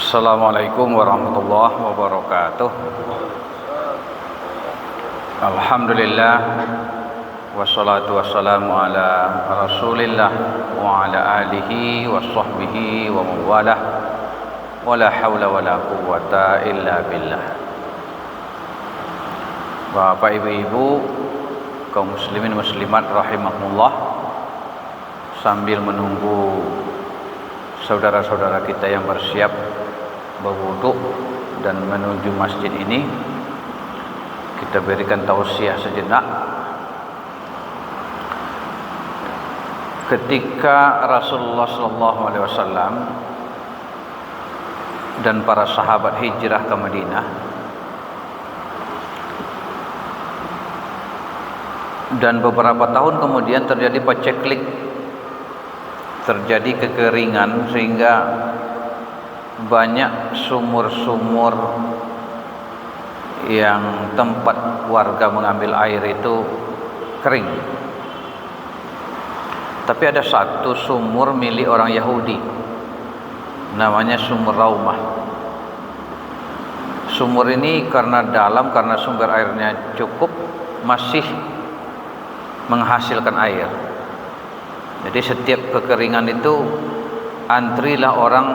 Assalamualaikum warahmatullahi wabarakatuh. Alhamdulillah, wassalatu wassalamu ala rasulillah wa ala alihi wa sahbihi wa mawalah, wa la hawla wa la quwwata illa billah. Bapak ibu-ibu, kaum muslimin muslimat rahimahumullah, sambil menunggu saudara-saudara kita yang bersiap berwudu dan menuju masjid ini, kita berikan tausiah sejenak. Ketika Rasulullah SAW dan para sahabat hijrah ke Madinah, dan beberapa tahun kemudian terjadi paceklik, terjadi kekeringan, sehingga banyak sumur-sumur yang tempat warga mengambil air itu kering. Tapi ada satu sumur milik orang Yahudi, namanya sumur Raumah. Sumur ini karena dalam, karena sumber airnya cukup, masih menghasilkan air. Jadi setiap kekeringan itu antrilah orang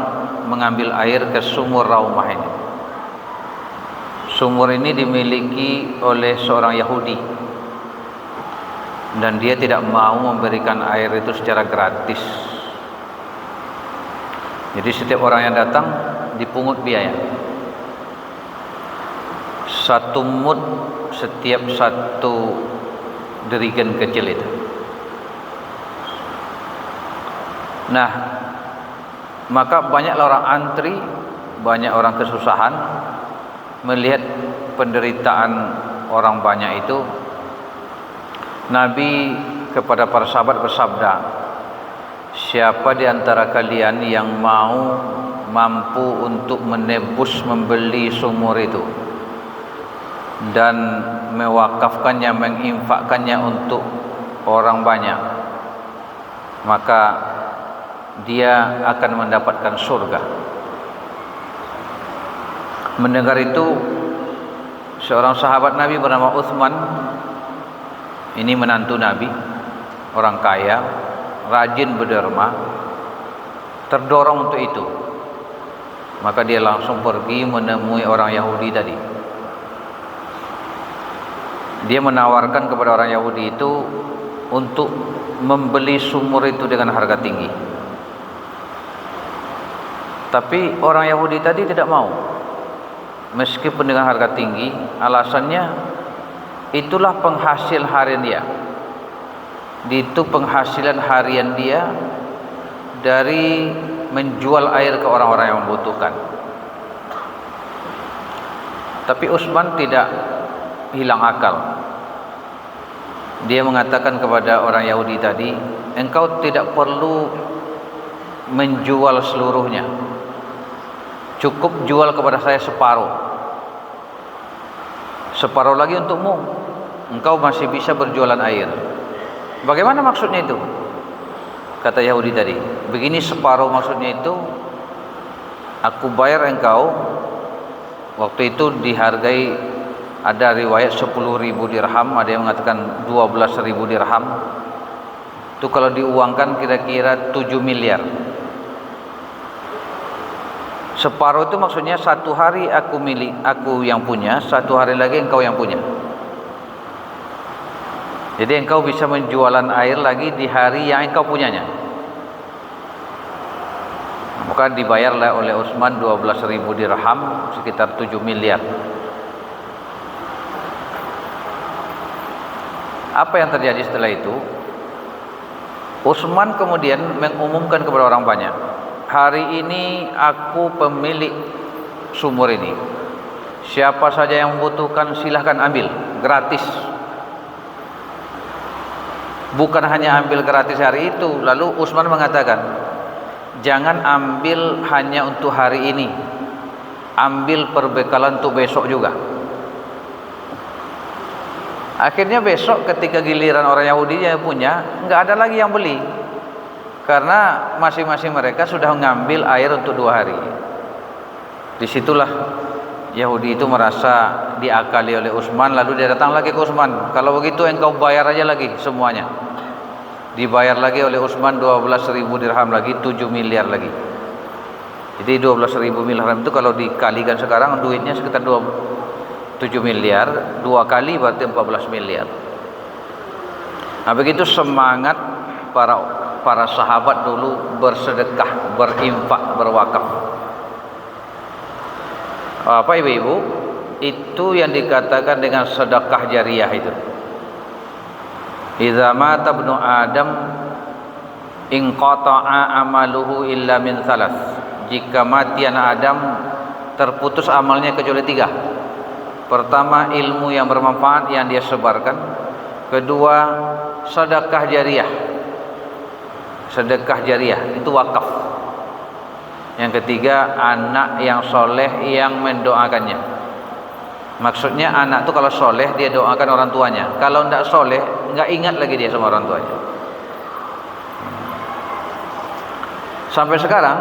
mengambil air ke sumur Raumah ini. Sumur ini dimiliki oleh seorang Yahudi, dan dia tidak mau memberikan air itu secara gratis. Jadi setiap orang yang datang dipungut biaya. Satu mud setiap satu derigen kecil itu. Nah, maka banyaklah orang antri, banyak orang kesusahan melihat penderitaan orang banyak itu. Nabi kepada para sahabat bersabda, siapa di antara kalian yang mampu untuk menebus membeli sumur itu dan mewakafkannya, menginfakkannya untuk orang banyak, maka dia akan mendapatkan surga. Mendengar itu, seorang sahabat Nabi bernama Utsman, ini menantu Nabi, orang kaya, rajin berderma, terdorong untuk itu. Maka dia langsung pergi menemui orang Yahudi tadi. Dia menawarkan kepada orang Yahudi itu untuk membeli sumur itu dengan harga tinggi. Tapi orang Yahudi tadi tidak mau, meskipun dengan harga tinggi. Alasannya, itulah penghasil harian dia. Itu penghasilan harian dia dari menjual air ke orang-orang yang membutuhkan. Tapi Utsman tidak hilang akal. Dia mengatakan kepada orang Yahudi tadi, engkau tidak perlu menjual seluruhnya, cukup jual kepada saya separuh. Separuh lagi untukmu, engkau masih bisa berjualan air. Bagaimana maksudnya itu? Kata Yahudi tadi, begini separuh maksudnya itu, aku bayar engkau. Waktu itu dihargai, ada riwayat 10.000 dirham, ada yang mengatakan 12.000 dirham. Itu kalau diuangkan kira-kira 7 miliar. Separuh itu maksudnya satu hari aku yang punya, satu hari lagi engkau yang punya. Jadi engkau bisa menjualan air lagi di hari yang engkau punyanya. Maka dibayarlah oleh Utsman 12.000 dirham, sekitar 7 miliar. Apa yang terjadi setelah itu? Utsman kemudian mengumumkan kepada orang banyak, hari ini aku pemilik sumur ini. Siapa saja yang membutuhkan silahkan ambil gratis. Bukan hanya ambil gratis hari itu. Lalu Utsman mengatakan, jangan ambil hanya untuk hari ini, ambil perbekalan untuk besok juga. Akhirnya besok ketika giliran orang Yahudi yang punya, nggak ada lagi yang beli, karena masing-masing mereka sudah mengambil air untuk 2 hari. Disitulah Yahudi itu merasa diakali oleh Utsman, lalu dia datang lagi ke Utsman. Kalau begitu engkau bayar aja lagi semuanya. Dibayar lagi oleh Utsman 12.000 dirham lagi, 7 miliar lagi. Jadi 12.000 dirham itu kalau dikalikan sekarang duitnya sekitar 7 miliar, 2 kali berarti 14 miliar. Nah, begitu semangat para sahabat dulu bersedekah, berinfak, berwakaf. Apa ibu-ibu? Itu yang dikatakan dengan sedekah jariah itu. Idza mata ibnu Adam inqata'a amaluhu illa min salas. Jika mati anak Adam terputus amalnya kecuali 3. Pertama, ilmu yang bermanfaat yang dia sebarkan. Kedua, sedekah jariah. Sedekah jariah itu wakaf. Yang ketiga, anak yang soleh yang mendoakannya. Maksudnya anak itu kalau soleh dia doakan orang tuanya. Kalau tidak soleh nggak ingat lagi dia sama orang tuanya. Sampai sekarang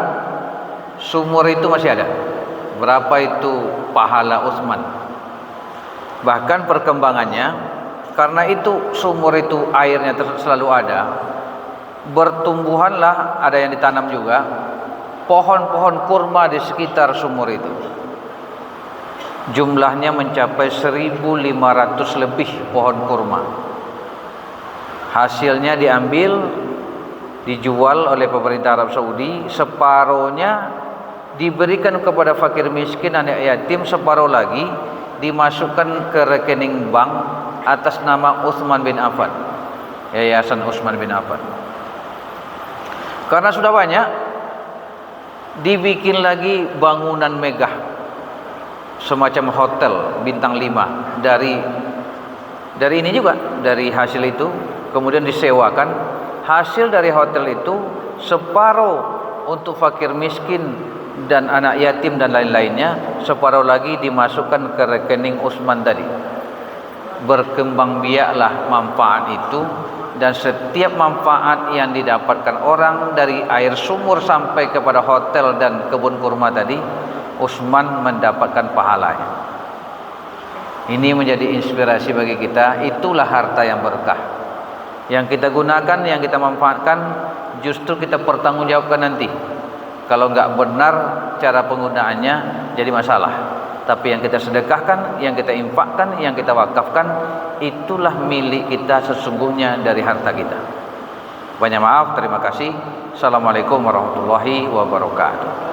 sumur itu masih ada. Berapa itu pahala Utsman? Bahkan perkembangannya, karena itu sumur itu airnya selalu ada, bertumbuhanlah, ada yang ditanam juga, pohon-pohon kurma di sekitar sumur itu. Jumlahnya mencapai 1.500 lebih pohon kurma. Hasilnya diambil, dijual oleh pemerintah Arab Saudi, separuhnya diberikan kepada fakir miskin, anak yatim, separuh lagi dimasukkan ke rekening bank atas nama Utsman bin Affan, Yayasan Utsman bin Affan. Karena sudah banyak, dibikin lagi bangunan megah, semacam hotel bintang 5 dari ini juga, dari hasil itu kemudian disewakan. Hasil dari hotel itu separuh untuk fakir miskin dan anak yatim dan lain-lainnya, separuh lagi dimasukkan ke rekening Utsman tadi. Berkembang biaklah manfaat itu, dan setiap manfaat yang didapatkan orang dari air sumur sampai kepada hotel dan kebun kurma tadi, Utsman mendapatkan pahalanya. Ini menjadi inspirasi bagi kita. Itulah harta yang berkah, yang kita gunakan, yang kita manfaatkan, justru kita pertanggungjawabkan nanti. Kalau nggak benar cara penggunaannya jadi masalah. Tapi yang kita sedekahkan, yang kita infakkan, yang kita wakafkan, itulah milik kita sesungguhnya dari harta kita. Banyak maaf, terima kasih. Assalamualaikum warahmatullahi wabarakatuh.